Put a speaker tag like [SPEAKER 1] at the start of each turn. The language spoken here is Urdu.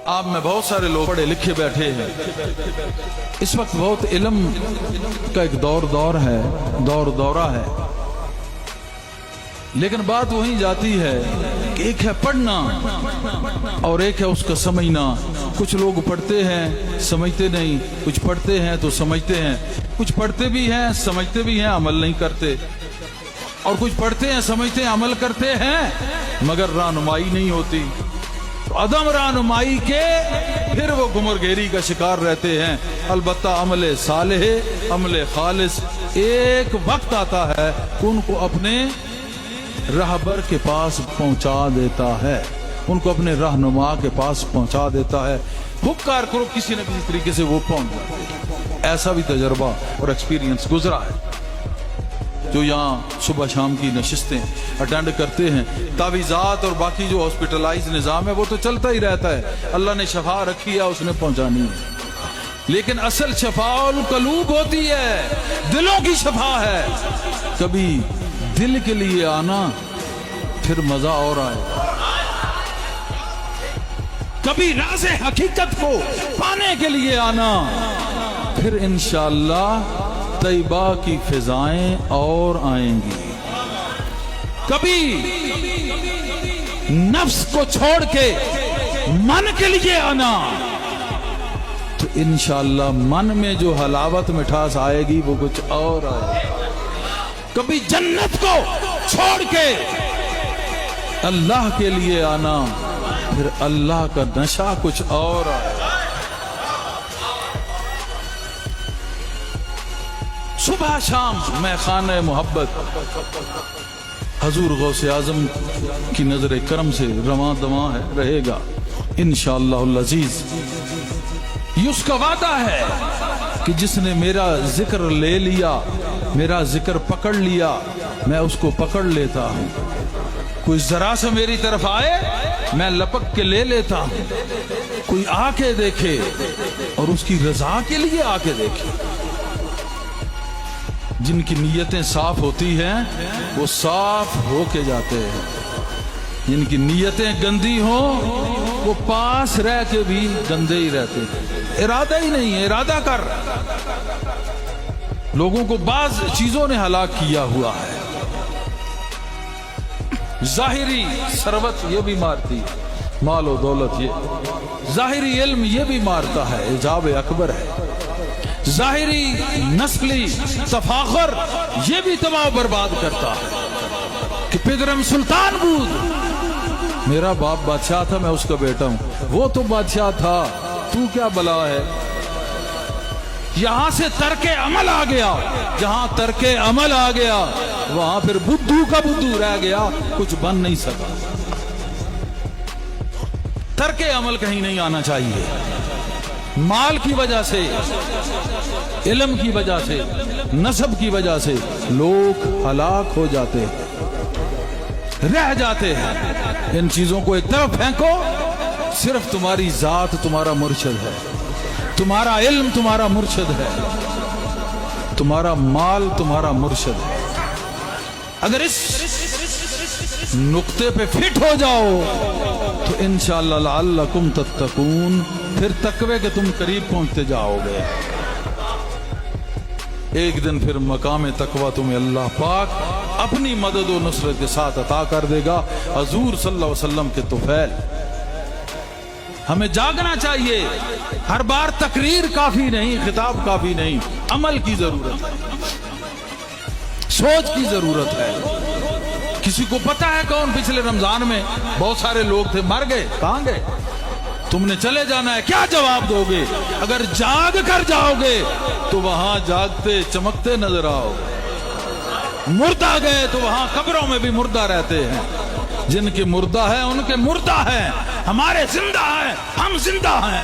[SPEAKER 1] آپ میں بہت سارے لوگ پڑھے لکھے بیٹھے ہیں، اس وقت بہت علم کا ایک دورہ ہے، لیکن بات وہیں جاتی ہے کہ ایک ہے پڑھنا اور ایک ہے اس کا سمجھنا۔ کچھ لوگ پڑھتے ہیں سمجھتے نہیں، کچھ پڑھتے ہیں تو سمجھتے ہیں، کچھ پڑھتے بھی ہیں سمجھتے بھی ہیں عمل نہیں کرتے، اور کچھ پڑھتے ہیں سمجھتے ہیں عمل کرتے ہیں مگر رہنمائی نہیں ہوتی، عدم رہنمائی کے پھر وہ گمرگیری کا شکار رہتے ہیں۔ البتہ عمل صالح، عمل خالص ایک وقت آتا ہے ان کو اپنے رہبر کے پاس پہنچا دیتا ہے، ان کو اپنے رہنما کے پاس پہنچا دیتا ہے۔ حکار کرو کسی نہ کسی طریقے سے وہ پہنچ جاتے ہیں۔ ایسا بھی تجربہ اور ایکسپیرینس گزرا ہے۔ جو یہاں صبح شام کی نشستیں اٹینڈ کرتے ہیں، تعویذات اور باقی جو ہاسپٹلائز نظام ہے وہ تو چلتا ہی رہتا ہے، اللہ نے شفا رکھی ہے اس نے پہنچانی ہے، لیکن اصل شفا القلوب ہوتی ہے، دلوں کی شفا ہے۔ کبھی دل کے لیے آنا پھر مزہ اور آئے، کبھی راز حقیقت کو پانے کے لیے آنا، پھر انشاءاللہ طیبہ کی فضائیں اور آئیں گی۔ کبھی نفس کو چھوڑ کے من کے لیے آنا تو انشاءاللہ من میں جو حلاوت مٹھاس آئے گی وہ کچھ اور آئے گی۔ کبھی جنت کو چھوڑ کے اللہ کے لیے آنا، پھر اللہ کا نشہ کچھ اور آئے گا۔ صبح شام میں خانہ محبت حضور غوث اعظم کی نظر کرم سے رواں دواں ہے، رہے گا انشاءاللہ العزیز۔ یہ اس کا وعدہ ہے کہ جس نے میرا ذکر لے لیا، میرا ذکر پکڑ لیا، میں اس کو پکڑ لیتا ہوں۔ کوئی ذرا سے میری طرف آئے میں لپک کے لے لیتا ہوں، کوئی آ کے دیکھے اور اس کی رضا کے لیے آ کے دیکھے۔ جن کی نیتیں صاف ہوتی ہیں وہ صاف ہو کے جاتے ہیں، جن کی نیتیں گندی ہوں وہ پاس رہ کے بھی گندے ہی رہتے ہیں۔ ارادہ ہی نہیں ہے، ارادہ کر۔ لوگوں کو بعض چیزوں نے ہلاک کیا ہوا ہے، ظاہری ثروت یہ بھی مارتی، مال و دولت یہ، ظاہری علم یہ بھی مارتا ہے، عجاب اکبر ہے، ظاہری نسلی تفاخر یہ بھی تباہ و برباد کرتا ہے۔ کہ پدرم سلطان بود، میرا باپ بادشاہ تھا میں اس کا بیٹا ہوں، وہ تو بادشاہ تھا، تو کیا بلا ہے؟ یہاں سے ترک عمل آ گیا، جہاں ترک عمل آ گیا وہاں پھر بدھو کا بدھو رہ گیا، کچھ بن نہیں سکا۔ ترک عمل کہیں نہیں آنا چاہیے۔ مال کی وجہ سے، علم کی وجہ سے، نسب کی وجہ سے لوگ ہلاک ہو جاتے ہیں، رہ جاتے ہیں۔ ان چیزوں کو ایک طرف پھینکو، صرف تمہاری ذات تمہارا مرشد ہے، تمہارا علم تمہارا مرشد ہے، تمہارا مال تمہارا مرشد ہے۔ اگر اس نقطے پہ فٹ ہو جاؤ تو انشاءاللہ لعلکم تتقون، پھر تقوی کے تم قریب پہنچتے جاؤ گے۔ ایک دن پھر مقام تقوی تمہیں اللہ پاک اپنی مدد و نصرت کے ساتھ عطا کر دے گا۔ حضور صلی اللہ علیہ وسلم کے طفیل۔ ہمیں جاگنا چاہیے، ہر بار تقریر کافی نہیں، خطاب کافی نہیں، عمل کی ضرورت ہے، سوچ کی ضرورت ہے۔ کسی کو پتا ہے کون پچھلے رمضان میں بہت سارے لوگ تھے مر گئے، کہاں گئے؟ تم نے چلے جانا ہے، کیا جواب دو گے؟ اگر جاگ کر جاؤ گے تو وہاں جاگتے چمکتے نظر آؤ گے، مردہ گئے تو وہاں قبروں میں بھی مردہ رہتے ہیں۔ جن کے مردہ ہیں ان کے مردہ ہیں، ہمارے زندہ ہیں، ہم زندہ ہیں۔